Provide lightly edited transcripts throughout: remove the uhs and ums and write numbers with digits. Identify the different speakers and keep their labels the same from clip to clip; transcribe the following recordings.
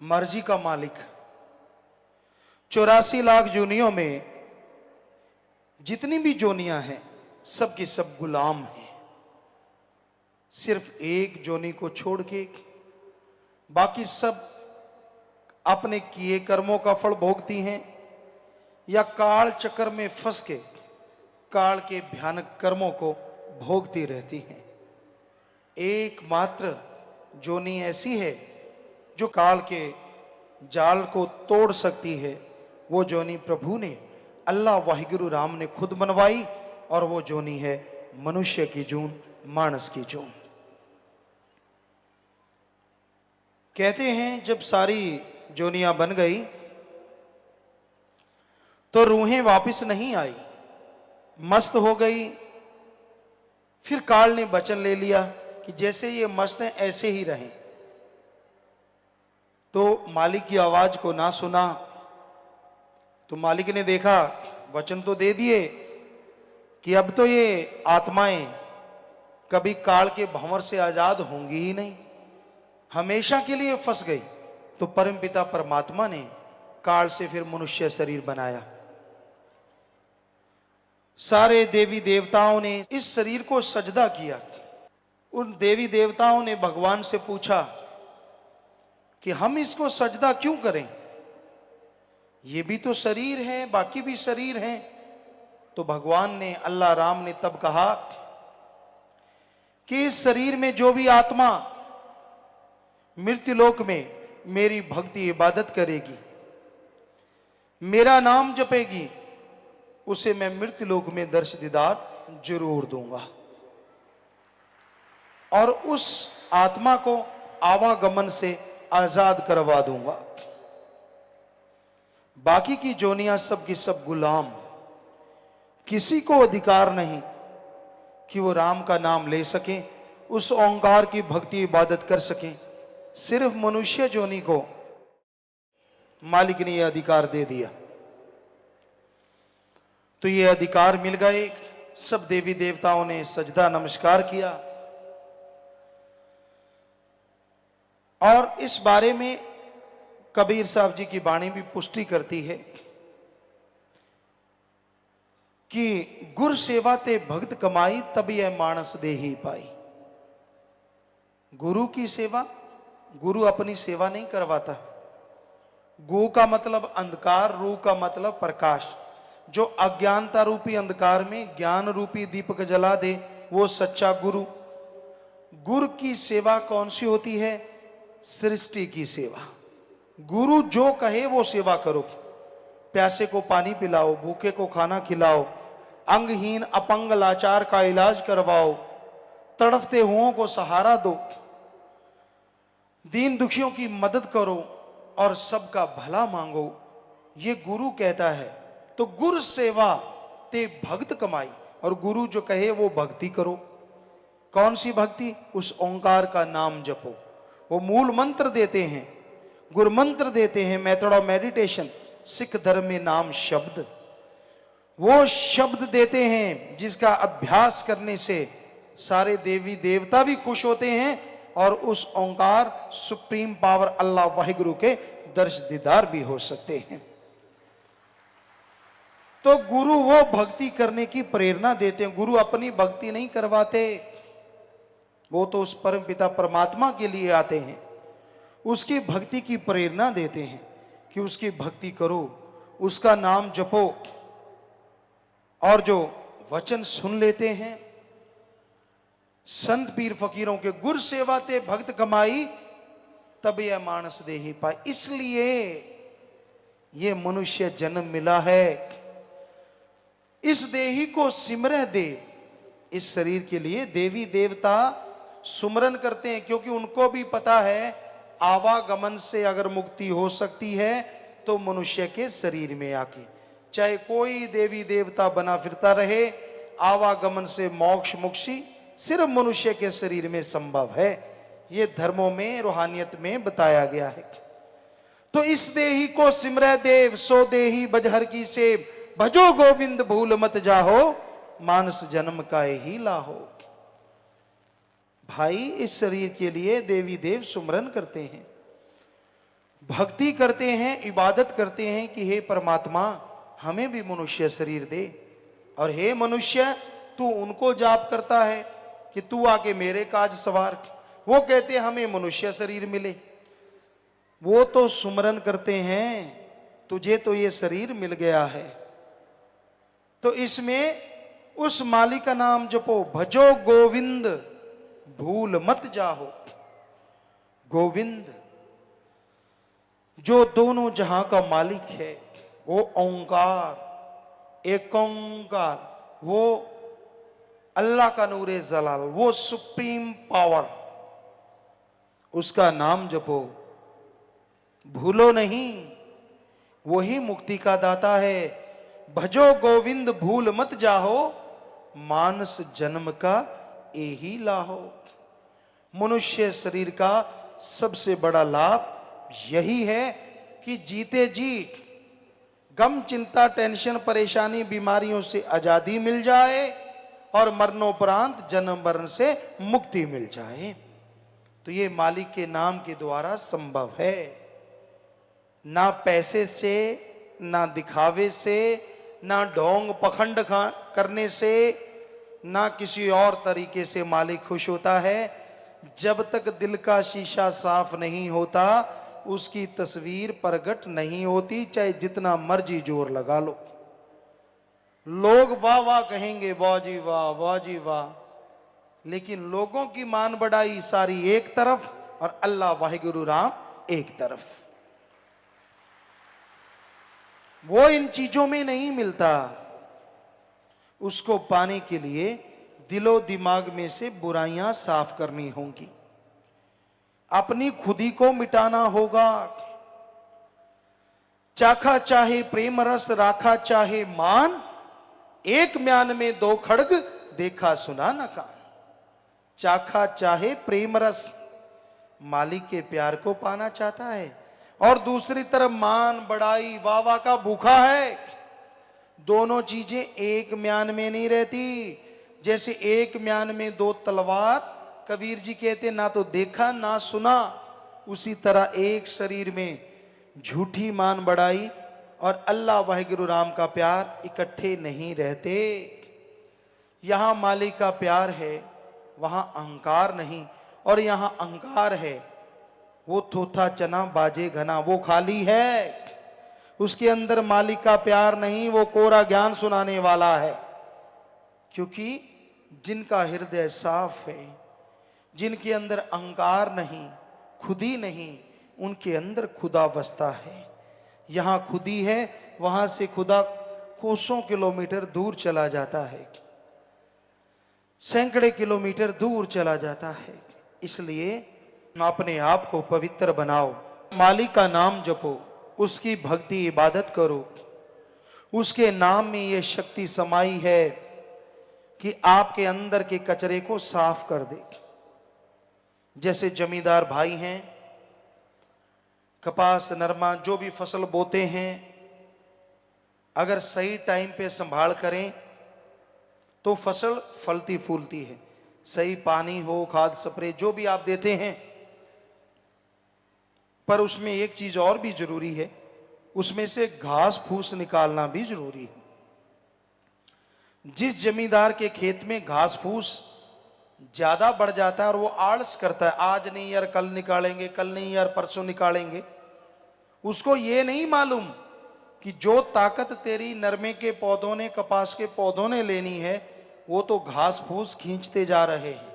Speaker 1: मर्जी का मालिक। 84 लाख जोनियों में जितनी भी जोनियां हैं सब की सब गुलाम हैं। सिर्फ एक जोनी को छोड़ के बाकी सब अपने किए कर्मों का फल भोगती हैं या काल चक्कर में फंस के काल के भयानक कर्मों को भोगती रहती हैं। एकमात्र जोनी ऐसी है जो काल के जाल को तोड़ सकती है। वो जोनी प्रभु ने, अल्लाह वाहिगुरु राम ने खुद बनवाई और वो जोनी है मनुष्य की जून, मानस की जून। कहते हैं जब सारी जोनियां बन गई तो रूहें वापस नहीं आई, मस्त हो गई। फिर काल ने वचन ले लिया कि जैसे ये मस्त हैं ऐसे ही रहें। तो मालिक की आवाज को ना सुना तो मालिक ने देखा, वचन तो दे दिए कि अब तो ये आत्माएं कभी काल के भंवर से आजाद होंगी ही नहीं, हमेशा के लिए फंस गई। तो परमपिता परमात्मा ने काल से फिर मनुष्य शरीर बनाया। सारे देवी देवताओं ने इस शरीर को सजदा किया। उन देवी देवताओं ने भगवान से पूछा कि हम इसको सजदा क्यों करें, ये भी तो शरीर है, बाकी भी शरीर हैं। तो भगवान ने, अल्लाह राम ने तब कहा कि इस शरीर में जो भी आत्मा मृत्युलोक में मेरी भक्ति इबादत करेगी, मेरा नाम जपेगी, उसे मैं मृत्युलोक में दर्श दीदार जरूर दूंगा और उस आत्मा को आवागमन से आजाद करवा दूंगा। बाकी की जोनियां सब की सब गुलाम, किसी को अधिकार नहीं कि वो राम का नाम ले सकें, उस ओंकार की भक्ति इबादत कर सकें। सिर्फ मनुष्य जोनी को मालिक ने यह अधिकार दे दिया। तो ये अधिकार मिल गए। सब देवी देवताओं ने सजदा नमस्कार किया और इस बारे में कबीर साहब जी की वाणी भी पुष्टि करती है कि गुर सेवा ते भक्त कमाई तब यह मानस दे ही पाई। गुरु की सेवा, गुरु अपनी सेवा नहीं करवाता। गु का मतलब अंधकार, रू का मतलब प्रकाश। जो अज्ञानता रूपी अंधकार में ज्ञान रूपी दीपक जला दे वो सच्चा गुरु। गुरु की सेवा कौन सी होती है? सृष्टि की सेवा। गुरु जो कहे वो सेवा करो। प्यासे को पानी पिलाओ, भूखे को खाना खिलाओ, अंगहीन अपंग लाचार का इलाज करवाओ, तड़फते हुओं को सहारा दो, दीन दुखियों की मदद करो और सबका भला मांगो, ये गुरु कहता है। तो गुरु सेवा ते भक्त कमाई, और गुरु जो कहे वो भक्ति करो। कौन सी भक्ति? उस ओंकार का नाम जपो। वो मूल मंत्र देते हैं, गुरु मंत्र देते हैं, मेथड ऑफ मेडिटेशन, सिख धर्म में नाम शब्द। वो शब्द देते हैं जिसका अभ्यास करने से सारे देवी देवता भी खुश होते हैं और उस ओंकार सुप्रीम पावर अल्लाह वाहिगुरु के दर्श दीदार भी हो सकते हैं। तो गुरु वो भक्ति करने की प्रेरणा देते हैं। गुरु अपनी भक्ति नहीं करवाते, वो तो उस परम पिता परमात्मा के लिए आते हैं, उसकी भक्ति की प्रेरणा देते हैं कि उसकी भक्ति करो, उसका नाम जपो। और जो वचन सुन लेते हैं संत पीर फकीरों के, गुर सेवा ते भक्त कमाई तब यह मानस दे ही पाए। इसलिए ये मनुष्य जन्म मिला है। इस देही को सिमरह दे। इस शरीर के लिए देवी देवता सुमरन करते हैं, क्योंकि उनको भी पता है आवागमन से अगर मुक्ति हो सकती है तो मनुष्य के शरीर में आके, चाहे कोई देवी देवता बना फिरता रहे, आवागमन से मोक्ष मुक्ति सिर्फ मनुष्य के शरीर में संभव है। ये धर्मों में, रूहानियत में बताया गया है। तो इस देही को सिमरह देव, सो देही बजहर की सेव, भजो गोविंद भूल मत जाहो, मानस जन्म का ही लाहो। भाई इस शरीर के लिए देवी देव सुमरन करते हैं। भक्ति करते हैं, इबादत करते हैं कि हे परमात्मा हमें भी मनुष्य शरीर दे, और हे मनुष्य तू उनको जाप करता है कि तू आके मेरे काज सवार। वो कहते हमें मनुष्य शरीर मिले। वो तो सुमरन करते हैं तुझे तो ये शरीर मिल गया है। तो इसमें उस मालिक का नाम जपो, भजो गोविंद भूल मत जाहो। गोविंद जो दोनों जहां का मालिक है, वो ओंकार, एक ओंकार, वो अल्लाह का नूरे जलाल, वो सुप्रीम पावर, उसका नाम जपो, भूलो नहीं, वही मुक्ति का दाता है। भजो गोविंद भूल मत जाहो, मानस जन्म का यही लाहो। मनुष्य शरीर का सबसे बड़ा लाभ यही है कि जीते जी गम चिंता टेंशन परेशानी बीमारियों से आजादी मिल जाए और मरणोपरांत जन्म मरण से मुक्ति मिल जाए। तो ये मालिक के नाम के द्वारा संभव है। ना पैसे से, ना दिखावे से, ना ढोंग पखंड करने से, ना किसी और तरीके से मालिक खुश होता है। जब तक दिल का शीशा साफ नहीं होता उसकी तस्वीर प्रकट नहीं होती, चाहे जितना मर्जी जोर लगा लो। लोग वाह वाह कहेंगे, वाह जी वाह, वाह जी वाह, लेकिन लोगों की मान बढ़ाई सारी एक तरफ और अल्लाह वाहिगुरु राम एक तरफ। वो इन चीजों में नहीं मिलता। उसको पाने के लिए दिलो दिमाग में से बुराइयां साफ करनी होंगी, अपनी खुदी को मिटाना होगा। चाखा चाहे प्रेम रस, राखा चाहे मान, एक म्यान में दो खड़ग, देखा सुना न कान। चाखा चाहे प्रेम रस, मालिक के प्यार को पाना चाहता है, और दूसरी तरफ मान बड़ाई वावा का भूखा है। दोनों चीजें एक म्यान में नहीं रहती। जैसे एक म्यान में दो तलवार, कबीर जी कहते ना तो देखा ना सुना, उसी तरह एक शरीर में झूठी मान बढ़ाई और अल्लाह वाहिगुरु राम का प्यार इकट्ठे नहीं रहते। यहां मालिक का प्यार है, वहां अहंकार नहीं, और यहां अहंकार है वो थोथा चना बाजे घना, वो खाली है, उसके अंदर मालिक का प्यार नहीं, वो कोरा ज्ञान सुनाने वाला है। क्योंकि जिनका हृदय साफ है, जिनके अंदर अहंकार नहीं, खुदी नहीं, उनके अंदर खुदा बसता है। यहां खुदी है, वहां से खुदा कोसों किलोमीटर दूर चला जाता है, सैकड़े किलोमीटर दूर चला जाता है। इसलिए अपने आप को पवित्र बनाओ, मालिक का नाम जपो, उसकी भक्ति इबादत करो। उसके नाम में यह शक्ति समाई है कि आपके अंदर के कचरे को साफ कर दे। जैसे जमींदार भाई हैं, कपास नरमा जो भी फसल बोते हैं, अगर सही टाइम पे संभाल करें तो फसल फलती फूलती है। सही पानी हो, खाद स्प्रे जो भी आप देते हैं, पर उसमें एक चीज और भी जरूरी है, उसमें से घास फूस निकालना भी जरूरी है। जिस जमींदार के खेत में घास फूस ज्यादा बढ़ जाता है और वो आलस करता है, आज नहीं यार कल निकालेंगे, कल नहीं यार परसों निकालेंगे, उसको ये नहीं मालूम कि जो ताकत तेरी नरमे के पौधों ने, कपास के पौधों ने लेनी है, वो तो घास फूस खींचते जा रहे हैं।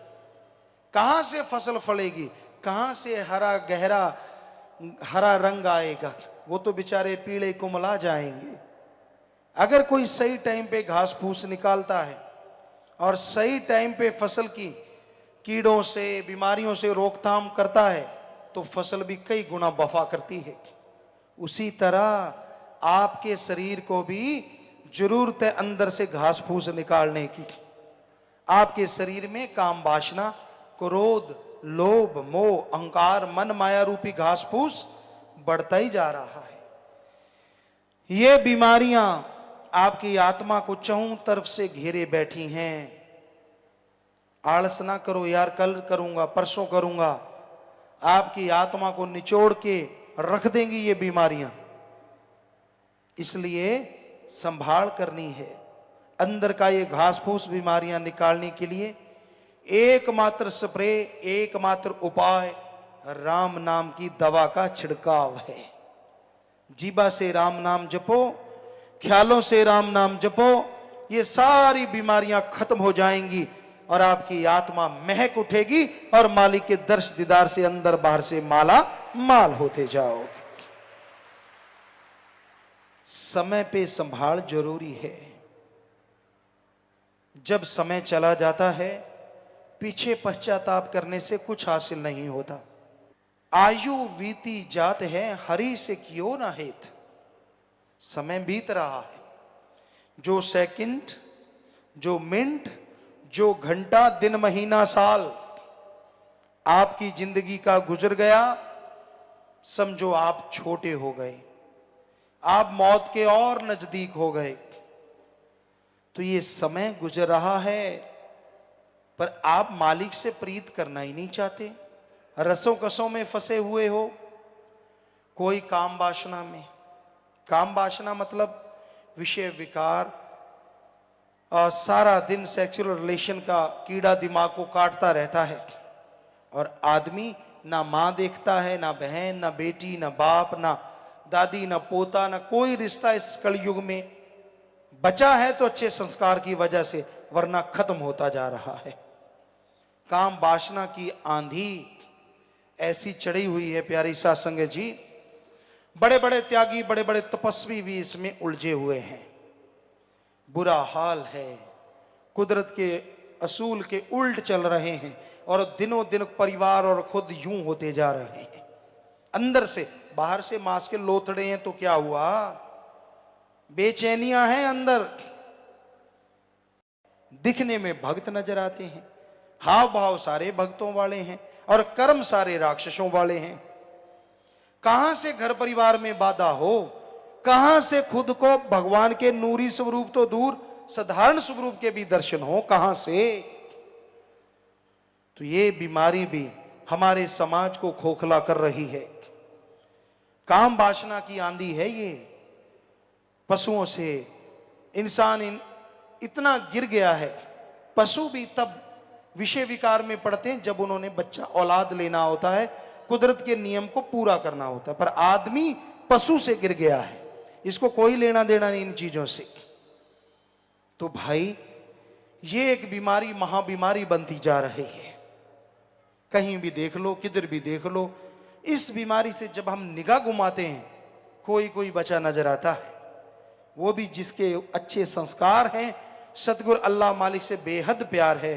Speaker 1: कहां से फसल फलेगी, कहां से हरा गहरा हरा रंग आएगा, वो तो बेचारे पीले कुमला जाएंगे। अगर कोई सही टाइम पे घास फूस निकालता है और सही टाइम पे फसल की कीड़ों से, बीमारियों से रोकथाम करता है, तो फसल भी कई गुना वफा करती है। उसी तरह आपके शरीर को भी जरूरत है अंदर से घास फूस निकालने की। आपके शरीर में काम वासना, क्रोध, लोभ, मोह, अहंकार, मन माया रूपी घास फूस बढ़ता ही जा रहा है। ये बीमारियां आपकी आत्मा को चौं तरफ से घेरे बैठी हैं। आलस ना करो यार, कल करूंगा, परसों करूंगा। आपकी आत्मा को निचोड़ के रख देंगी ये बीमारियां। इसलिए संभाल करनी है। अंदर का ये घास फूस बीमारियां निकालने के लिए एकमात्र स्प्रे, एकमात्र उपाय राम नाम की दवा का छिड़काव है। जीभा से राम नाम जपो, ख्यालों से राम नाम जपो, ये सारी बीमारियां खत्म हो जाएंगी और आपकी आत्मा महक उठेगी और मालिक के दर्श दीदार से अंदर बाहर से माला माल होते जाओगे। समय पे संभाल जरूरी है। जब समय चला जाता है, पीछे पश्चाताप करने से कुछ हासिल नहीं होता। आयु बीती जात है, हरि से क्यों ना हेत। समय बीत रहा है, जो सेकंड, जो मिनट, जो घंटा, दिन, महीना, साल आपकी जिंदगी का गुजर गया, समझो आप छोटे हो गए, आप मौत के और नजदीक हो गए। तो ये समय गुजर रहा है, पर आप मालिक से प्रीत करना ही नहीं चाहते। रसों कसों में फंसे हुए हो, कोई काम वासना में। काम वासना मतलब विषय विकार, सारा दिन सेक्सुअल रिलेशन का कीड़ा दिमाग को काटता रहता है। और आदमी ना मां देखता है, ना बहन, ना बेटी, ना बाप, ना दादी, ना पोता, ना कोई रिश्ता इस कलयुग में बचा है तो अच्छे संस्कार की वजह से, वरना खत्म होता जा रहा है। काम वासना की आंधी ऐसी चढ़ी हुई है प्यारी साध संगत जी, बड़े बड़े त्यागी, बड़े बड़े तपस्वी भी इसमें उलझे हुए हैं। बुरा हाल है, कुदरत के असूल के उल्ट चल रहे हैं और दिनों दिन परिवार और खुद यूं होते जा रहे हैं। अंदर से, बाहर से मांस के लोथड़े हैं तो क्या हुआ, बेचैनियां हैं अंदर, दिखने में भक्त नजर आते हैं, हाव भाव सारे भक्तों वाले हैं और कर्म सारे राक्षसों वाले हैं। कहां से घर परिवार में बाधा हो, कहां से खुद को भगवान के नूरी स्वरूप तो दूर, साधारण स्वरूप के भी दर्शन हो, कहां से। तो ये बीमारी भी हमारे समाज को खोखला कर रही है। काम वासना की आंधी है ये। पशुओं से इंसान इतना गिर गया है। पशु भी तब विषय विकार में पड़ते हैं जब उन्होंने बच्चा औलाद लेना होता है, कुदरत के नियम को पूरा करना होता है। पर आदमी पशु से गिर गया है, इसको कोई लेना देना नहीं इन चीजों से। तो भाई ये एक बीमारी महाबीमारी बनती जा रही है। कहीं भी देख लो, किधर भी देख लो, इस बीमारी से जब हम निगाह घुमाते हैं, कोई कोई बचा नजर आता है, वो भी जिसके अच्छे संस्कार हैं, सतगुरु अल्लाह मालिक से बेहद प्यार है।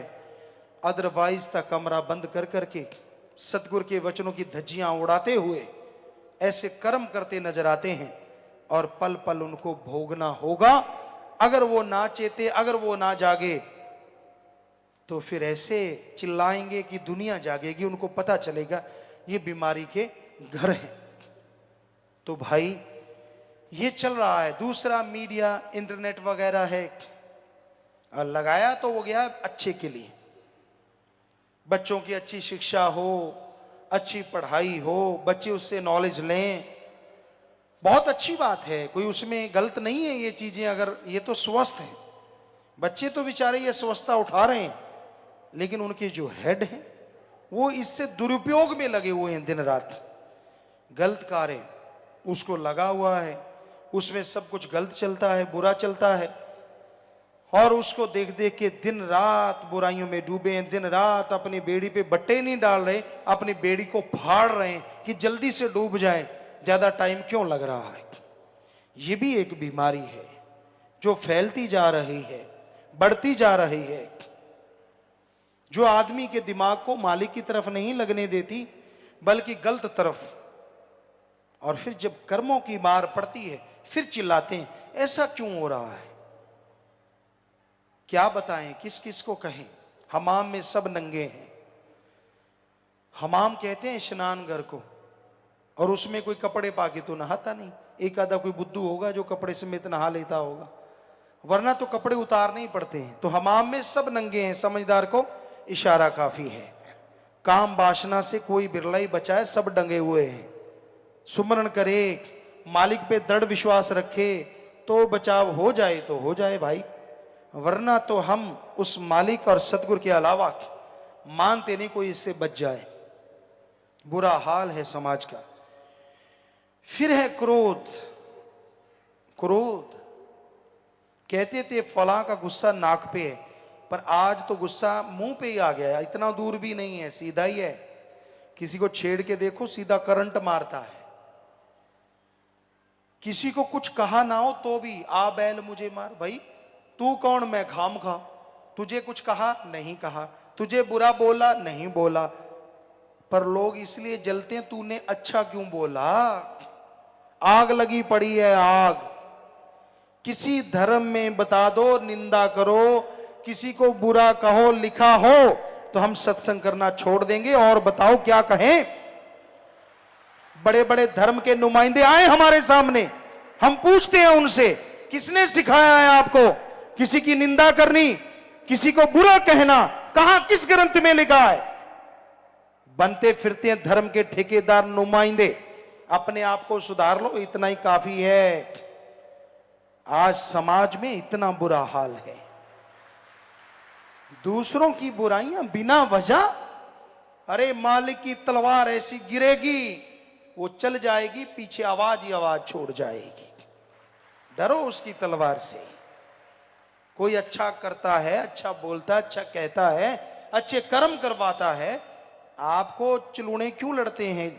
Speaker 1: अदरवाइज तक कमरा बंद कर करके सतगुरु के वचनों की धज्जियां उड़ाते हुए ऐसे कर्म करते नजर आते हैं और पल पल उनको भोगना होगा। अगर वो ना चेते, अगर वो ना जागे, तो फिर ऐसे चिल्लाएंगे कि दुनिया जागेगी, उनको पता चलेगा ये बीमारी के घर हैं। तो भाई ये चल रहा है। दूसरा मीडिया, इंटरनेट वगैरह है, और लगाया तो वो गया अच्छे के लिए, बच्चों की अच्छी शिक्षा हो, अच्छी पढ़ाई हो, बच्चे उससे नॉलेज लें, बहुत अच्छी बात है, कोई उसमें गलत नहीं है ये चीजें। अगर ये तो स्वस्थ है, बच्चे तो बेचारे ये स्वस्थता उठा रहे हैं, लेकिन उनके जो हेड हैं वो इससे दुरुपयोग में लगे हुए हैं। दिन रात गलत कार्य उसको लगा हुआ है, उसमें सब कुछ गलत चलता है, बुरा चलता है, और उसको देख देख के दिन रात बुराइयों में डूबे हैं। दिन रात अपनी बेड़ी पे बट्टे नहीं डाल रहे, अपनी बेड़ी को फाड़ रहे हैं कि जल्दी से डूब जाए, ज्यादा टाइम क्यों लग रहा है। ये भी एक बीमारी है जो फैलती जा रही है, बढ़ती जा रही है, जो आदमी के दिमाग को मालिक की तरफ नहीं लगने देती बल्कि गलत तरफ। और फिर जब कर्मों की मार पड़ती है फिर चिल्लाते हैं ऐसा क्यों हो रहा है। क्या बताएं, किस किस को कहें। हमाम में सब नंगे हैं। हमाम कहते हैं स्नान घर को, और उसमें कोई कपड़े पाके तो नहाता नहीं। एक आधा कोई बुद्धू होगा जो कपड़े समेत नहा लेता होगा, वरना तो कपड़े उतारने ही पड़ते हैं। तो हमाम में सब नंगे हैं, समझदार को इशारा काफी है। काम वासना से कोई बिरला ही बचा है, सब डंगे हुए हैं। सुमरण करे, मालिक पे दृढ़ विश्वास रखे, तो बचाव हो जाए तो हो जाए भाई, वरना तो हम उस मालिक और सतगुरु के अलावा मानते नहीं कोई इससे बच जाए। बुरा हाल है समाज का। फिर है क्रोध। क्रोध, कहते थे फला का गुस्सा नाक पे है, पर आज तो गुस्सा मुंह पे ही आ गया है, इतना दूर भी नहीं है, सीधा ही है। किसी को छेड़ के देखो सीधा करंट मारता है। किसी को कुछ कहा ना हो तो भी आ बैल मुझे मार, भाई तू कौन मैं खाम खा, तुझे कुछ कहा नहीं कहा, तुझे बुरा बोला नहीं बोला, पर लोग इसलिए जलते हैं तूने अच्छा क्यों बोला। आग लगी पड़ी है आग। किसी धर्म में बता दो निंदा करो, किसी को बुरा कहो लिखा हो तो हम सत्संग करना छोड़ देंगे और बताओ क्या कहें। बड़े बड़े धर्म के नुमाइंदे आए हमारे सामने, हम पूछते हैं उनसे किसने सिखाया है आपको किसी की निंदा करनी, किसी को बुरा कहना, कहां किस ग्रंथ में लिखा है। बनते फिरते हैं धर्म के ठेकेदार नुमाइंदे। अपने आप को सुधार लो, इतना ही काफी है। आज समाज में इतना बुरा हाल है, दूसरों की बुराइयां बिना वजह। अरे मालिक की तलवार ऐसी गिरेगी वो चल जाएगी, पीछे आवाज ही आवाज छोड़ जाएगी। डरो उसकी तलवार से। कोई अच्छा करता है, अच्छा बोलता है, अच्छा कहता है, अच्छे कर्म करवाता है, आपको चिलूने क्यों लड़ते हैं?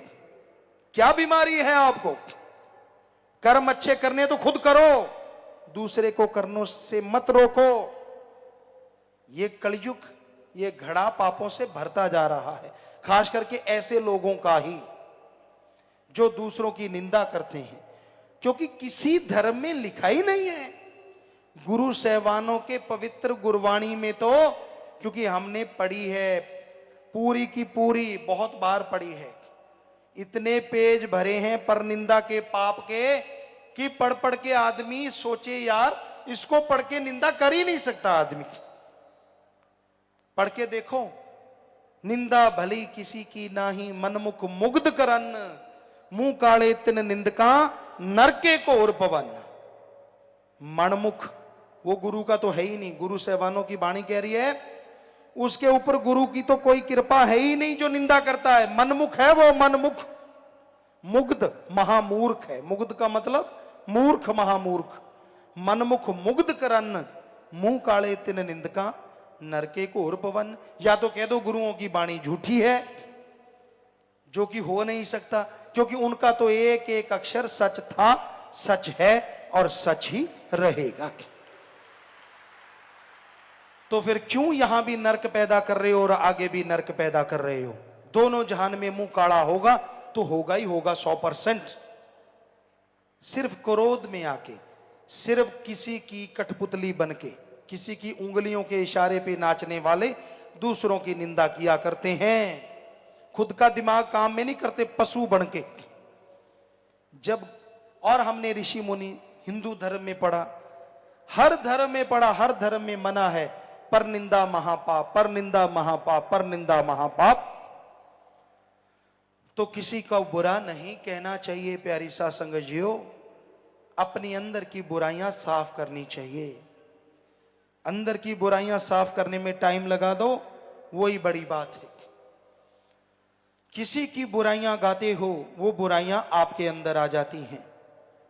Speaker 1: क्या बीमारी है आपको? कर्म अच्छे करने तो खुद करो, दूसरे को करने से मत रोको। ये कलयुग, ये घड़ा पापों से भरता जा रहा है, खास करके ऐसे लोगों का ही जो दूसरों की निंदा करते हैं, क्योंकि किसी धर्म में लिखा ही नहीं है। गुरु सहवानों के पवित्र गुरबाणी में तो, क्योंकि हमने पढ़ी है पूरी की पूरी, बहुत बार पढ़ी है, इतने पेज भरे हैं पर निंदा के पाप के कि पढ़ पढ़ के आदमी सोचे यार इसको पढ़ के निंदा कर ही नहीं सकता आदमी। पढ़ के देखो, निंदा भली किसी की नाही, मनमुख मुग्ध करन, मुंह काले तिन निंदका, नरके को और पवन। मनमुख वो गुरु का तो है ही नहीं। गुरु सहबानों की वाणी कह रही है उसके ऊपर गुरु की तो कोई कृपा है ही नहीं जो निंदा करता है। मनमुख है वो, मनमुख। मुग्ध महामूर्ख है, मुग्ध का मतलब मूर्ख, महामूर्ख। मनमुख मुग्ध करन, मुंह काले तिन निंदका, नरके को और पवन। या तो कह दो गुरुओं की वाणी झूठी है, जो कि हो नहीं सकता, क्योंकि उनका तो एक एक अक्षर सच था, सच है और सच ही रहेगा। तो फिर क्यों यहां भी नरक पैदा कर रहे हो और आगे भी नरक पैदा कर रहे हो? दोनों जहान में मुंह काला होगा तो होगा ही होगा 100%। सिर्फ क्रोध में आके, सिर्फ किसी की कठपुतली बनके, किसी की उंगलियों के इशारे पे नाचने वाले दूसरों की निंदा किया करते हैं। खुद का दिमाग काम में नहीं करते, पशु बनके। जब और हमने ऋषि मुनि हिंदू धर्म में पढ़ा, हर धर्म में पढ़ा, हर धर्म में मना है पर निंदा महापाप, पर निंदा महापाप, पर निंदा महापाप। तो किसी का बुरा नहीं कहना चाहिए प्यारी सा संगजियो। अपनी अंदर की बुराइयां साफ करनी चाहिए। अंदर की बुराइयां साफ करने में टाइम लगा दो, वही बड़ी बात है। किसी की बुराइयां गाते हो, वो बुराइयां आपके अंदर आ जाती हैं।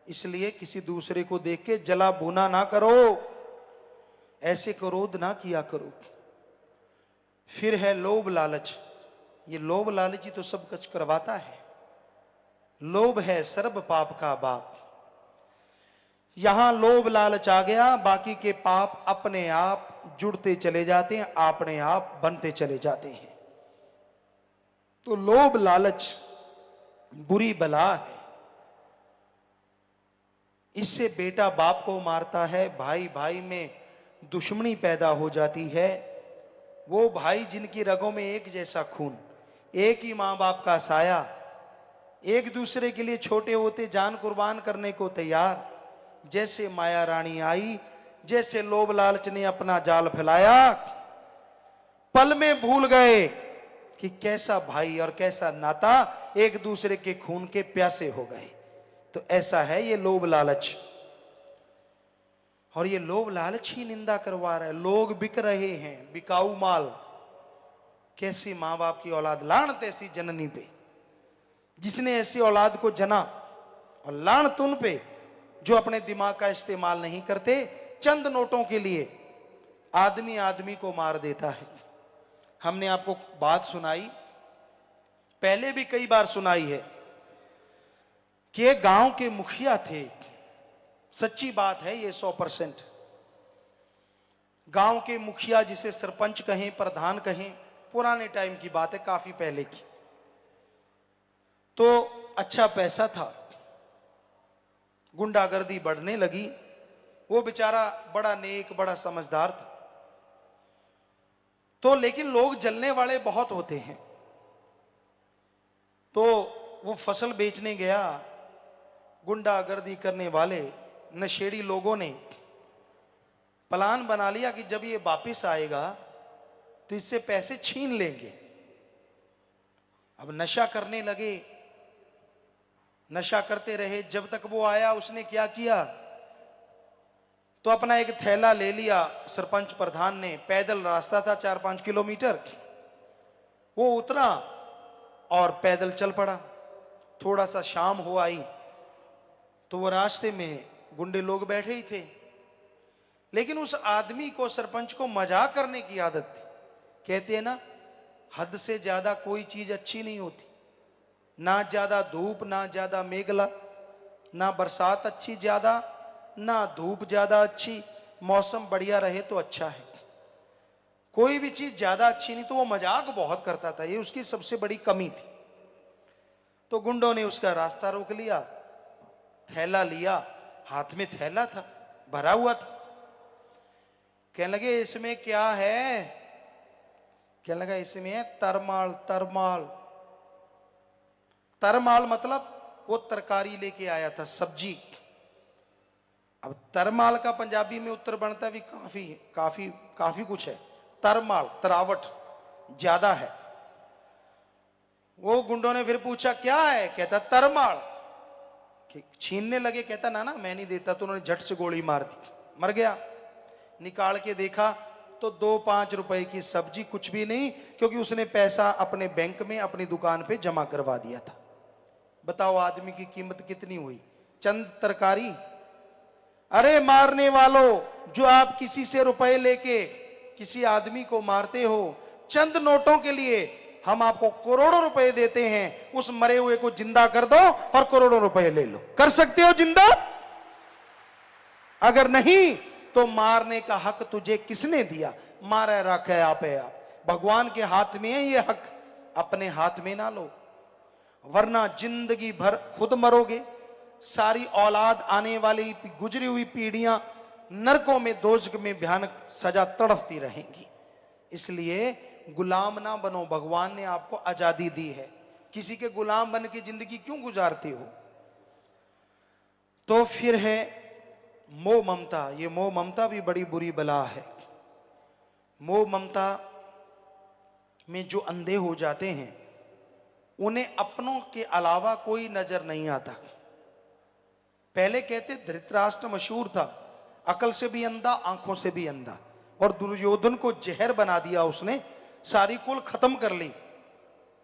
Speaker 1: इसलिए किसी दूसरे को देख के जला भुना ना करो, ऐसे क्रोध ना किया करो। फिर है लोभ लालच। ये लोभ लालच ही तो सब कुछ करवाता है। लोभ है सर्व पाप का बाप। यहां लोभ लालच आ गया, बाकी के पाप अपने आप जुड़ते चले जाते हैं, अपने आप बनते चले जाते हैं। तो लोभ लालच बुरी बला है। इससे बेटा बाप को मारता है, भाई भाई में दुश्मनी पैदा हो जाती है। वो भाई जिनकी रगों में एक जैसा खून, एक ही मां बाप का साया, एक दूसरे के लिए छोटे होते जान कुर्बान करने को तैयार। जैसे माया रानी आई, जैसे लोभ लालच ने अपना जाल फैलाया, पल में भूल गए कि कैसा भाई और कैसा नाता, एक दूसरे के खून के प्यासे हो गए। तो ऐसा है ये लोभ लालच, और ये लोभ लालच ही निंदा करवा रहा है। लोग बिक रहे हैं, बिकाऊ माल। कैसी मां बाप की औलाद, लानत ऐसी जननी पे जिसने ऐसी औलाद को जना, और लानत उन पे जो अपने दिमाग का इस्तेमाल नहीं करते। चंद नोटों के लिए आदमी आदमी को मार देता है। हमने आपको बात सुनाई, पहले भी कई बार सुनाई है, कि एक गांव के मुखिया थे। सच्ची बात है ये 100%। गांव के मुखिया, जिसे सरपंच कहें, प्रधान कहें, पुराने टाइम की बात है, काफी पहले की। तो अच्छा पैसा था, गुंडागर्दी बढ़ने लगी। वो बेचारा बड़ा नेक, बड़ा समझदार था। तो लेकिन लोग जलने वाले बहुत होते हैं। तो वो फसल बेचने गया, गुंडागर्दी करने वाले नशेड़ी लोगों ने प्लान बना लिया कि जब ये वापस आएगा तो इससे पैसे छीन लेंगे। अब नशा करने लगे, नशा करते रहे। जब तक वो आया, उसने क्या किया, तो अपना एक थैला ले लिया सरपंच प्रधान ने। पैदल रास्ता था 4-5 किलोमीटर। वो उतरा और पैदल चल पड़ा। थोड़ा सा शाम हो आई तो वो रास्ते में गुंडे लोग बैठे ही थे। लेकिन उस आदमी को, सरपंच को, मजाक करने की आदत थी। कहते हैं ना, हद से ज्यादा कोई चीज अच्छी नहीं होती। ना ज्यादा धूप, ना ज्यादा मेघला, ना बरसात अच्छी ज्यादा, ना धूप ज्यादा अच्छी। मौसम बढ़िया रहे तो अच्छा है। कोई भी चीज ज्यादा अच्छी नहीं। तो वो मजाक बहुत करता था, ये उसकी सबसे बड़ी कमी थी। तो गुंडों ने उसका रास्ता रोक लिया, थैला लिया, हाथ में थैला था, भरा हुआ था। कहने लगे इसमें क्या है? कहने लगा इसमें है तरमाल। तरमाल, तरमाल मतलब वो तरकारी लेके आया था, सब्जी। अब तरमाल का पंजाबी में उत्तर बनता भी काफी काफी काफी कुछ है। तरमाल, तरावट ज्यादा है। वो गुंडों ने फिर पूछा क्या है? कहता तरमाल। छीनने लगे, कहता ना ना मैं नहीं देता। तो उन्होंने झट से गोली मार दी, मर गया। निकाल के देखा तो 2-5 रुपए की सब्जी, कुछ भी नहीं, क्योंकि उसने पैसा अपने बैंक में, अपनी दुकान पे जमा करवा दिया था। बताओ आदमी की कीमत कितनी हुई? चंद तरकारी। अरे मारने वालों, जो आप किसी से रुपए लेके किसी आदमी को मारते हो, चंद नोटों के लिए हम आपको करोड़ों रुपए देते हैं। उस मरे हुए को जिंदा कर दो और करोड़ों रुपए ले लो। कर सकते हो जिंदा? अगर नहीं तो मारने का हक तुझे किसने दिया? मारा रखे आप है। आप भगवान के हाथ में है ये हक, अपने हाथ में ना लो, वरना जिंदगी भर खुद मरोगे। सारी औलाद, आने वाली गुजरी हुई पीढ़ियां नरकों में, दोजख में भयानक सजा तड़पती रहेंगी। इसलिए गुलाम ना बनो। भगवान ने आपको आजादी दी है, किसी के गुलाम बन के जिंदगी क्यों गुजारते हो? तो फिर है मोह ममता। ये मोह ममता भी बड़ी बुरी बला है। मोह ममता में जो अंधे हो जाते हैं, उन्हें अपनों के अलावा कोई नजर नहीं आता। पहले कहते धृतराष्ट्र मशहूर था, अकल से भी अंधा, आंखों से भी अंधा, और दुर्योधन को जहर बना दिया उसने, सारी कुल खत्म कर ली।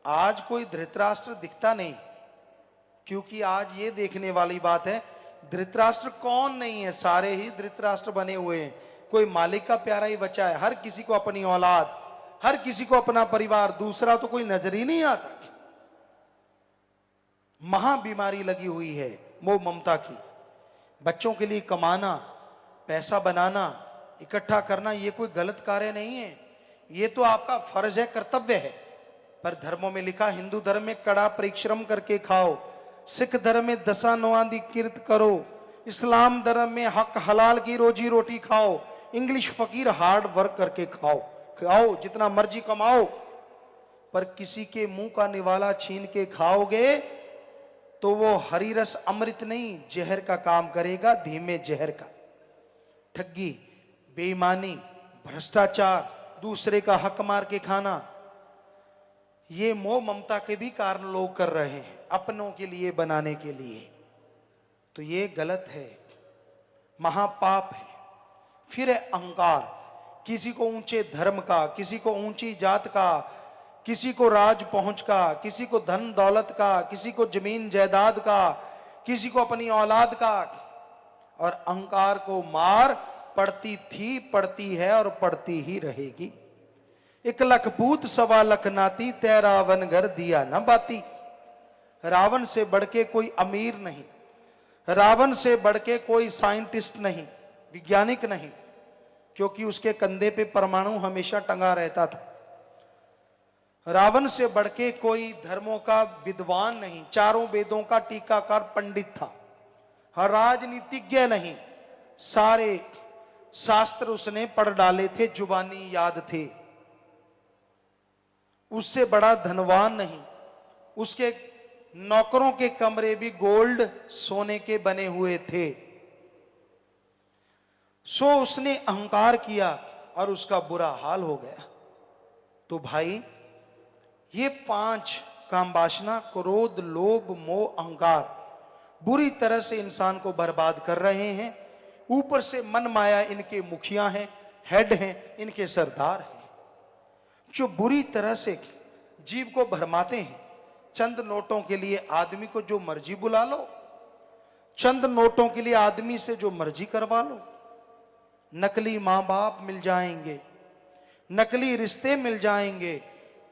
Speaker 1: आज कोई धृतराष्ट्र दिखता नहीं, क्योंकि आज ये देखने वाली बात है धृतराष्ट्र कौन नहीं है, सारे ही धृतराष्ट्र बने हुए हैं। कोई मालिक का प्यारा ही बचा है। हर किसी को अपनी औलाद, हर किसी को अपना परिवार, दूसरा तो कोई नजर ही नहीं आता। महा बीमारी लगी हुई है मोह ममता की। बच्चों के लिए कमाना, पैसा बनाना, इकट्ठा करना, ये कोई गलत कार्य नहीं है। ये तो आपका फर्ज है, कर्तव्य है। पर धर्मों में लिखा, हिंदू धर्म में कड़ा परिश्रम करके खाओ, सिख धर्म में दसा नवांदी किरत करो, इस्लाम धर्म में हक हलाल की रोजी रोटी खाओ, इंग्लिश फकीर हार्ड वर्क करके खाओ। खाओ जितना मर्जी कमाओ, पर किसी के मुंह का निवाला छीन के खाओगे तो वो हरी रस अमृत नहीं, जहर का काम करेगा, धीमे जहर का। ठगी, बेईमानी, भ्रष्टाचार, दूसरे का हक मार के खाना, ये मोह ममता के भी कारण लोग कर रहे हैं, अपनों के लिए बनाने के लिए। तो ये गलत है, महापाप है। फिर है अहंकार, किसी को ऊंचे धर्म का, किसी को ऊंची जात का, किसी को राज पहुंच का, किसी को धन दौलत का, किसी को जमीन जायदाद का, किसी को अपनी औलाद का। और अहंकार को मार पड़ती थी, पड़ती है और पड़ती ही रहेगी। 1 लख पूत 1.25 लख नाती, तै रावण घर दिया न बाती। रावण से बढ़ के कोई अमीर नहीं, रावण से बढ़ के कोई साइंटिस्ट नहीं, वैज्ञानिक नहीं, क्योंकि उसके कंधे पे परमाणु हमेशा टंगा रहता था। रावण से बढ़ के कोई धर्मों का विद्वान नहीं, 4 वेदों का टीकाकार पंडित था। हर राजनीतिज्ञ नहीं, सारे शास्त्र उसने पढ़ डाले थे, जुबानी याद थे। उससे बड़ा धनवान नहीं, उसके नौकरों के कमरे भी गोल्ड सोने के बने हुए थे। सो उसने अहंकार किया और उसका बुरा हाल हो गया। तो भाई ये 5 काम वासना, क्रोध, लोभ, मोह, अहंकार बुरी तरह से इंसान को बर्बाद कर रहे हैं। ऊपर से मन माया इनके मुखिया हैं, हेड हैं, इनके सरदार हैं, जो बुरी तरह से जीव को भरमाते हैं। चंद नोटों के लिए आदमी को जो मर्जी बुला लो, चंद नोटों के लिए आदमी से जो मर्जी करवा लो। नकली मां बाप मिल जाएंगे, नकली रिश्ते मिल जाएंगे,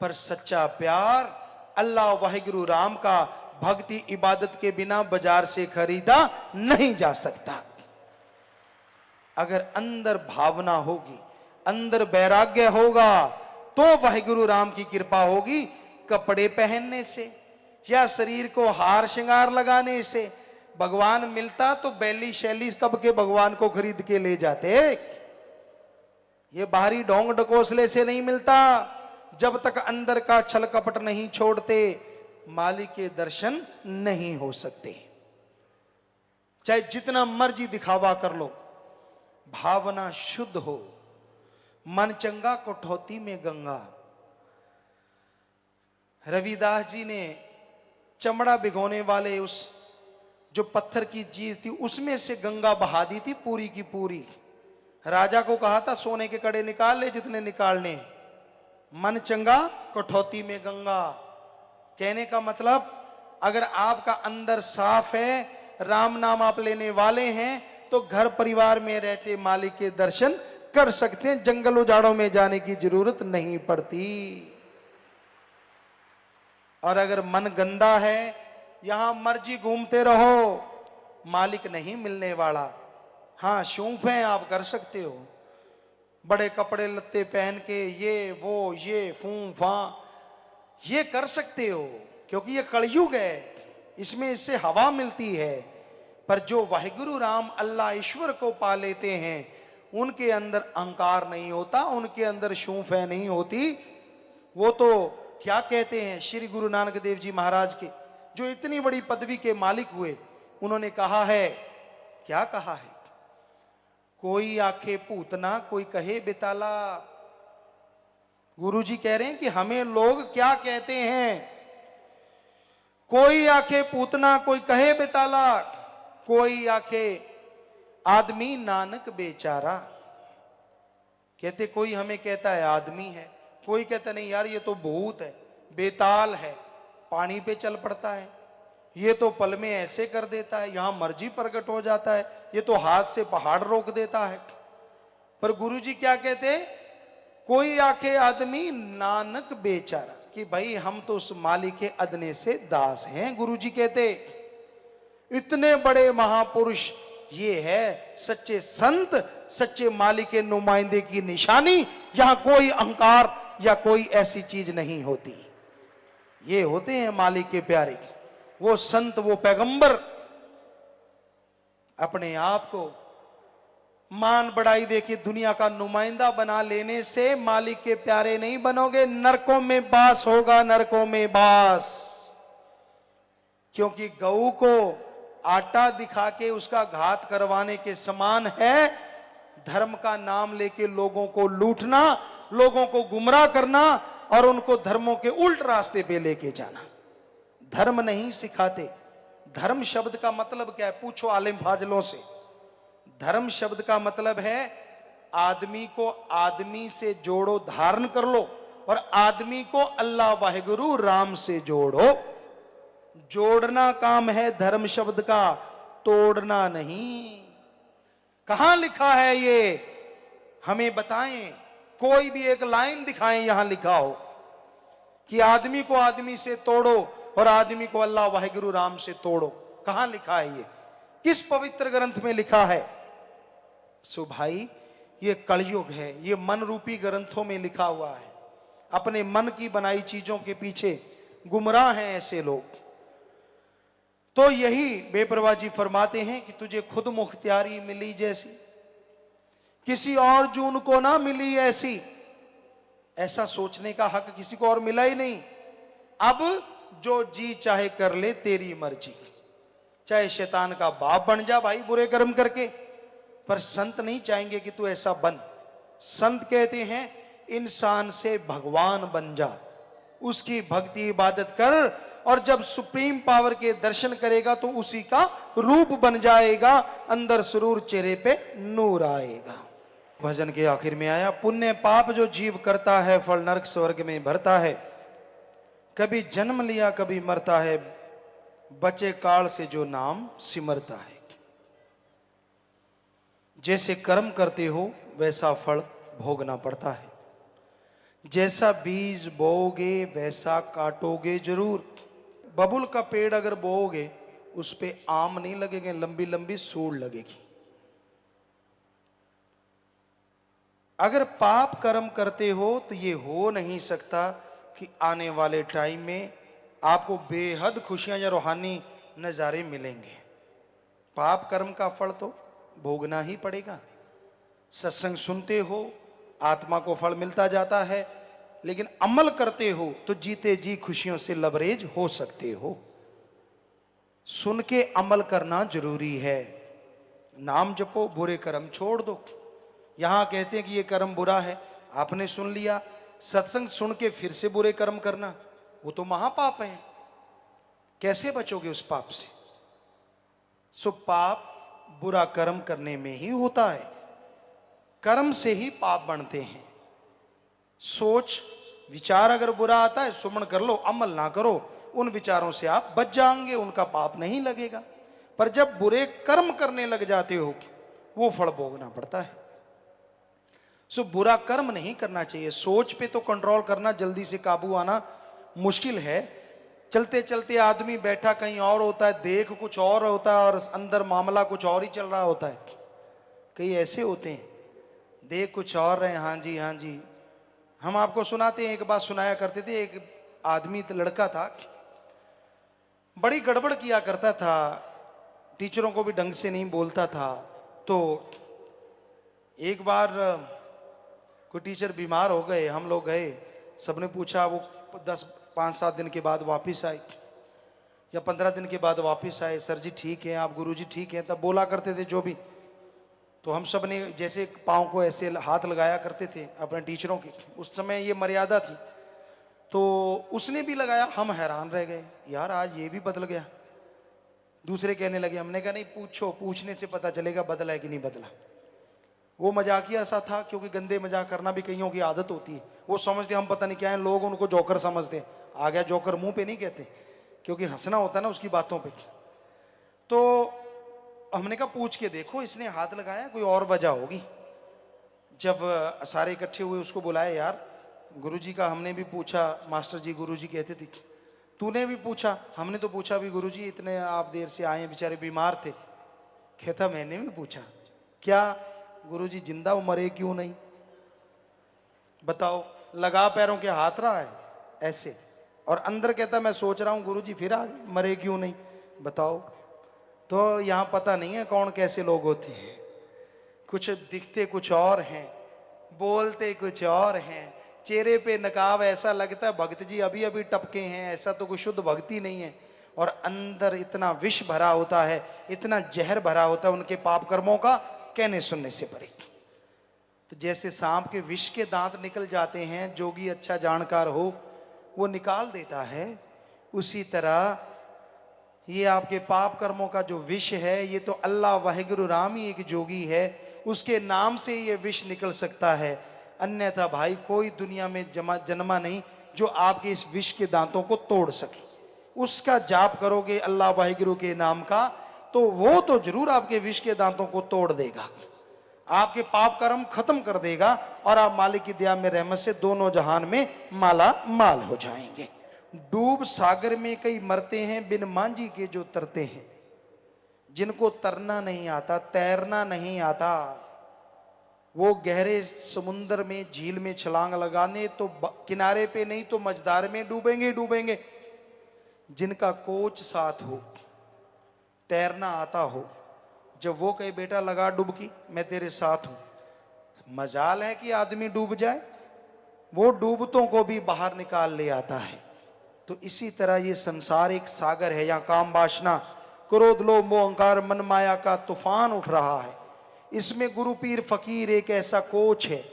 Speaker 1: पर सच्चा प्यार अल्लाह वाहिगुरु राम का भक्ति इबादत के बिना बाजार से खरीदा नहीं जा सकता। अगर अंदर भावना होगी, अंदर वैराग्य होगा, तो वाहिगुरु राम की कृपा होगी। कपड़े पहनने से या शरीर को हार श्रृंगार लगाने से भगवान मिलता तो बैली शैली कब के भगवान को खरीद के ले जाते। ये बाहरी ढोंग ढकोसले से नहीं मिलता। जब तक अंदर का छल कपट नहीं छोड़ते, मालिक के दर्शन नहीं हो सकते। चाहे जितना मर्जी दिखावा कर लो, भावना शुद्ध हो, मन चंगा कठौती में गंगा। रविदास जी ने चमड़ा भिगोने वाले उस जो पत्थर की चीज थी उसमें से गंगा बहा दी थी पूरी की पूरी। राजा को कहा था सोने के कड़े निकाल ले जितने निकालने, मन चंगा कठौती में गंगा। कहने का मतलब अगर आपका अंदर साफ है, राम नाम आप लेने वाले हैं, तो घर परिवार में रहते मालिक के दर्शन कर सकते हैं। जंगल उजाड़ों में जाने की जरूरत नहीं पड़ती। और अगर मन गंदा है, यहां मर्जी घूमते रहो, मालिक नहीं मिलने वाला। हाँ शौक है, आप कर सकते हो, बड़े कपड़े लत्ते पहन के ये वो ये फूं फा ये कर सकते हो, क्योंकि ये कलयुग है, इसमें इससे हवा मिलती है। पर जो वाहिगुरु राम अल्लाह ईश्वर को पा लेते हैं, उनके अंदर अहंकार नहीं होता, उनके अंदर शूफे नहीं होती। वो तो क्या कहते हैं, श्री गुरु नानक देव जी महाराज के जो इतनी बड़ी पदवी के मालिक हुए, उन्होंने कहा है, क्या कहा है, कोई आखे पूतना कोई कहे बेताला। गुरुजी कह रहे हैं कि हमें लोग क्या कहते हैं, कोई आखे पूतना कोई कहे बेताला, कोई आखे आदमी नानक बेचारा। कहते कोई हमें कहता है आदमी है, कोई कहता नहीं यार ये तो भूत है, बेताल है, पानी पे चल पड़ता है, ये तो पल में ऐसे कर देता है, यहां मर्जी प्रकट हो जाता है, ये तो हाथ से पहाड़ रोक देता है। पर गुरुजी क्या कहते, कोई आके आदमी नानक बेचारा, कि भाई हम तो उस मालिक के अदने से दास हैं। गुरुजी कहते इतने बड़े महापुरुष, ये है सच्चे संत, सच्चे मालिक के नुमाइंदे की निशानी। यहां कोई अहंकार या कोई ऐसी चीज नहीं होती, ये होते हैं मालिक के प्यारे, वो संत, वो पैगंबर। अपने आप को मान बढ़ाई देके दुनिया का नुमाइंदा बना लेने से मालिक के प्यारे नहीं बनोगे, नरकों में बास होगा, नरकों में बास। क्योंकि गऊ को आटा दिखा के उसका घात करवाने के समान है धर्म का नाम लेके लोगों को लूटना, लोगों को गुमराह करना, और उनको धर्मों के उल्ट रास्ते पे लेके जाना। धर्म नहीं सिखाते। धर्म शब्द का मतलब क्या है? पूछो आलिम फाजिलों से। धर्म शब्द का मतलब है आदमी को आदमी से जोड़ो, धारण कर लो, और आदमी को अल्लाह वाहिगुरु राम से जोड़ो। जोड़ना काम है धर्म शब्द का, तोड़ना नहीं। कहां लिखा है ये? हमें बताएं, कोई भी एक लाइन दिखाएं यहां लिखा हो कि आदमी को आदमी से तोड़ो और आदमी को अल्लाह वाहिगुरु राम से तोड़ो। कहां लिखा है ये? किस पवित्र ग्रंथ में लिखा है? सो भाई, ये कलयुग है, ये मन रूपी ग्रंथों में लिखा हुआ है। अपने मन की बनाई चीजों के पीछे गुमराह हैं ऐसे लोग। तो यही बेपरवाह जी फरमाते हैं कि तुझे खुद मुख्तियारी मिली जैसी, किसी और जून को ना मिली ऐसी। ऐसा सोचने का हक किसी को और मिला ही नहीं। अब जो जी चाहे कर ले, तेरी मर्जी। चाहे शैतान का बाप बन जा भाई बुरे कर्म करके, पर संत नहीं चाहेंगे कि तू ऐसा बन। संत कहते हैं इंसान से भगवान बन जा, उसकी भक्ति इबादत कर, और जब सुप्रीम पावर के दर्शन करेगा तो उसी का रूप बन जाएगा, अंदर सुरूर, चेहरे पे नूर आएगा। भजन के आखिर में आया, पुण्य पाप जो जीव करता है फल नरक स्वर्ग में भरता है। कभी जन्म लिया कभी मरता है, बचे काल से जो नाम सिमरता है। जैसे कर्म करते हो वैसा फल भोगना पड़ता है। जैसा बीज बोओगे वैसा काटोगे जरूर। बबुल का पेड़ अगर बोओगे उस पे आम नहीं लगेंगे, लंबी लंबी सूढ़ लगेगी। अगर पाप कर्म करते हो तो ये हो नहीं सकता कि आने वाले टाइम में आपको बेहद खुशियां या रूहानी नजारे मिलेंगे। पाप कर्म का फल तो भोगना ही पड़ेगा। सत्संग सुनते हो, आत्मा को फल मिलता जाता है, लेकिन अमल करते हो तो जीते जी खुशियों से लबरेज हो सकते हो। सुन के अमल करना जरूरी है। नाम जपो, बुरे कर्म छोड़ दो। यहां कहते हैं कि ये कर्म बुरा है, आपने सुन लिया, सत्संग सुन के फिर से बुरे कर्म करना, वो तो महापाप है। कैसे बचोगे उस पाप से? सो पाप बुरा कर्म करने में ही होता है। कर्म से ही पाप बनते हैं। सोच विचार अगर बुरा आता है, सुमन कर लो, अमल ना करो, उन विचारों से आप बच जाएंगे, उनका पाप नहीं लगेगा। पर जब बुरे कर्म करने लग जाते हो, वो फल भोगना पड़ता है। सो बुरा कर्म नहीं करना चाहिए। सोच पे तो कंट्रोल करना, जल्दी से काबू आना मुश्किल है। चलते चलते आदमी बैठा कहीं और होता है, देख कुछ और होता है, और अंदर मामला कुछ और ही चल रहा होता है। कई ऐसे होते हैं, देख कुछ और रहे, हाँ जी हाँ जी। हम आपको सुनाते हैं, एक बात सुनाया करते थे। एक आदमी लड़का था, बड़ी गड़बड़ किया करता था, टीचरों को भी ढंग से नहीं बोलता था। तो एक बार कोई टीचर बीमार हो गए, हम लोग गए, सबने पूछा, वो 5-7 दिन के बाद वापस आए या 15 दिन के बाद वापस आए। सर जी ठीक है, आप गुरु जी ठीक हैं, तब बोला करते थे जो भी। तो हम सब ने जैसे पाँव को ऐसे हाथ लगाया करते थे अपने टीचरों की, उस समय ये मर्यादा थी। तो उसने भी लगाया, हम हैरान रह गए, यार आज ये भी बदल गया। दूसरे कहने लगे, हमने कहा नहीं पूछो, पूछने से पता चलेगा बदला है कि नहीं बदला। वो मजाकिया सा था, क्योंकि गंदे मजाक करना भी कईयों की आदत होती है। वो समझते हम पता नहीं क्या है, लोग उनको जोकर समझते हैं। आ गया जोकर, मुंह पे नहीं कहते, क्योंकि हंसना होता है ना उसकी बातों पे। तो हमने कहा पूछ के देखो, इसने हाथ लगाया, कोई और वजह होगी। जब सारे इकट्ठे हुए, उसको बुलाया, यार गुरुजी का हमने भी पूछा, मास्टर जी गुरुजी कहते थे, तूने भी पूछा? हमने तो पूछा भी गुरुजी, इतने आप देर से आए, बेचारे बीमार थे। कहता मैंने भी पूछा। क्या गुरुजी जिंदा, मरे क्यों नहीं बताओ? लगा पैरों के हाथ रहा है ऐसे, और अंदर कहता मैं सोच रहा हूं गुरुजी फिर आ गए, मरे क्यों नहीं बताओ? तो यहां पता नहीं है कौन कैसे लोग होते हैं। कुछ दिखते कुछ और हैं, बोलते कुछ और हैं, चेहरे पे नकाब, ऐसा लगता है भक्त जी अभी अभी टपके हैं, ऐसा तो कोई शुद्ध भक्ति नहीं है। और अंदर इतना विष भरा होता है, इतना जहर भरा होता है उनके पाप कर्मों का, कहने सुनने से परे। तो जैसे सांप के विष के दांत निकल जाते हैं, जोगी अच्छा जानकार हो वो निकाल देता है, उसी तरह ये आपके पाप कर्मों का जो विष है, ये तो अल्लाह वाहिगुरु राम ही एक जोगी है, उसके नाम से ये विष निकल सकता है। अन्यथा भाई कोई दुनिया में जन्मा नहीं जो आपके इस विष के दांतों को तोड़ सके। उसका जाप करोगे अल्लाह वाहिगुरु के नाम का, तो वो तो जरूर आपके विष के दांतों को तोड़ देगा, आपके पाप कर्म खत्म कर देगा, और आप मालिक की दया में रहमत से दोनों जहान में माला माल हो जाएंगे। डूब सागर में कई मरते हैं, बिन मांझी के जो तरते हैं। जिनको तरना नहीं आता, तैरना नहीं आता, वो गहरे समुद्र में, झील में छलांग लगाने तो किनारे पे नहीं तो मझधार में डूबेंगे डूबेंगे। जिनका कोच साथ हो, तैरना आता हो, जब वो कहे बेटा लगा डुबकी, मैं तेरे साथ हूं, मजाल है कि आदमी डूब जाए, वो डूबतों को भी बाहर निकाल ले आता है। तो इसी तरह ये संसार एक सागर है, यहाँ काम वासना, क्रोध, लोभ, मोह, अहंकार, मन माया का तूफान उठ रहा है। इसमें गुरु पीर फकीर एक ऐसा कोच है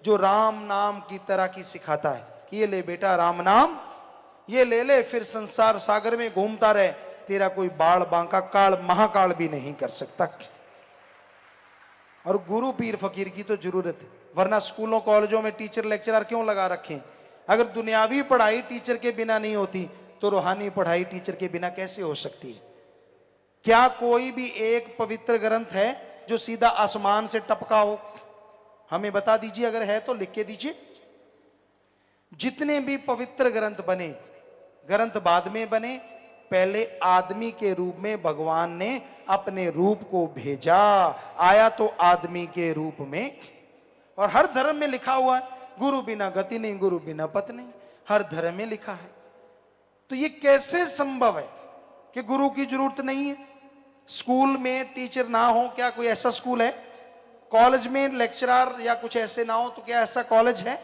Speaker 1: जो राम नाम की तरह की सिखाता है कि ये ले बेटा राम नाम, ये ले ले, फिर संसार सागर में घूमता रहे, तेरा कोई बाढ़ बांका काल महाकाल भी नहीं कर सकता। और गुरु पीर फकीर की तो जरूरत है, वरना स्कूलों कॉलेजों में टीचर लेक्चरर क्यों लगा रखे? अगर दुनियावी पढ़ाई टीचर के बिना नहीं होती तो रूहानी पढ़ाई टीचर के बिना कैसे हो सकती है? क्या कोई भी एक पवित्र ग्रंथ है जो सीधा आसमान से टपका हो? हमें बता दीजिए, अगर है तो लिख के दीजिए। जितने भी पवित्र ग्रंथ बने, ग्रंथ बाद में बने, पहले आदमी के रूप में भगवान ने अपने रूप को भेजा, आया तो आदमी के रूप में। और हर धर्म में लिखा हुआ है गुरु बिना गति नहीं, गुरु बिना पत नहीं, हर धर्म में लिखा है। तो ये कैसे संभव है कि गुरु की जरूरत नहीं है? स्कूल में टीचर ना हो, क्या कोई ऐसा स्कूल है? कॉलेज में लेक्चरर या कुछ ऐसे ना हो, तो क्या ऐसा कॉलेज है?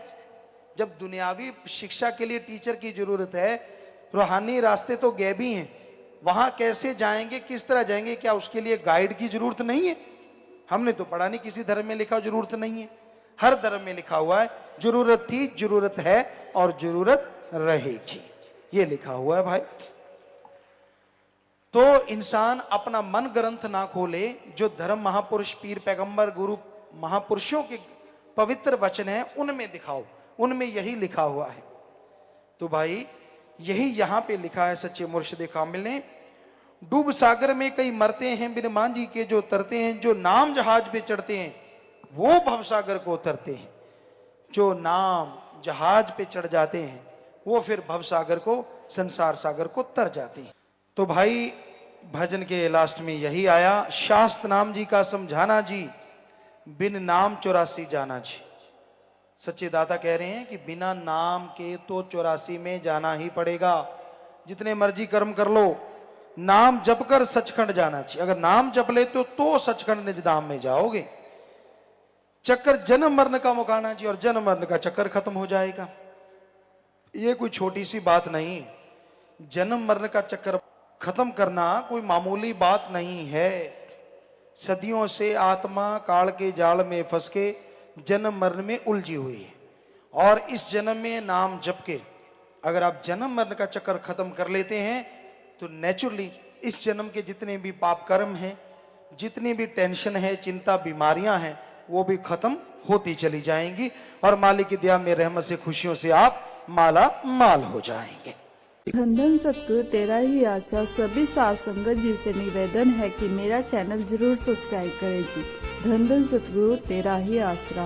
Speaker 1: जब दुनियावी शिक्षा के लिए टीचर की जरूरत है, रूहानी रास्ते तो गैबी हैं, वहां कैसे जाएंगे, किस तरह जाएंगे? क्या उसके लिए गाइड की जरूरत नहीं है? हमने तो पढ़ा नहीं किसी धर्म में लिखा जरूरत नहीं है, हर धर्म में लिखा हुआ है जरूरत थी, जरूरत है और जरूरत रहेगी, ये लिखा हुआ है भाई। तो इंसान अपना मन ग्रंथ ना खोले, जो धर्म महापुरुष पीर पैगंबर गुरु महापुरुषों के पवित्र वचन है उनमें दिखाओ, उनमें यही लिखा हुआ है। तो भाई यही यहां पे लिखा है सच्चे मुर्शिद कामिल ने, डूब सागर में कई मरते हैं, बिन मांझी के जो तरते हैं। जो नाम जहाज पे चढ़ते हैं वो भवसागर को उतरते हैं, जो नाम जहाज पे चढ़ जाते हैं वो फिर भवसागर को, संसार सागर को तर जाते हैं। तो भाई भजन के लास्ट में यही आया, शास्त्र नाम जी का समझाना जी, बिन नाम 84 जाना जी। सच्चे दाता कह रहे हैं कि बिना नाम के तो 84 में जाना ही पड़ेगा, जितने मर्जी कर्म कर लो, नाम जप कर सचखंड जाना चाहिए। अगर नाम जप ले तो सचखंड निजधाम में जाओगे। चक्कर जन्म मरण का मुकाना जी, और जन्म मरण का चक्कर खत्म हो जाएगा। ये कोई छोटी सी बात नहीं है, जन्म मरण का चक्कर खत्म करना कोई मामूली बात नहीं है। सदियों से आत्मा काल के जाल में फंस के जन्म मरण में उलझी हुई है, और इस जन्म में नाम जप के अगर आप जन्म मरण का चक्कर खत्म कर लेते हैं तो नेचुरली इस जन्म के जितने भी पाप कर्म हैं, जितनी भी टेंशन है, चिंता, बीमारियां हैं, वो भी खत्म होती चली जाएंगी, और मालिक की दया में रहमत से, खुशियों से आप माला माल हो जाएंगे।
Speaker 2: धन धन सतगुरु तेरा ही आशा। सभी साथ संगत जी से निवेदन है कि मेरा चैनल जरूर सब्सक्राइब करें जी। धन धन सतगुरु तेरा ही आसरा।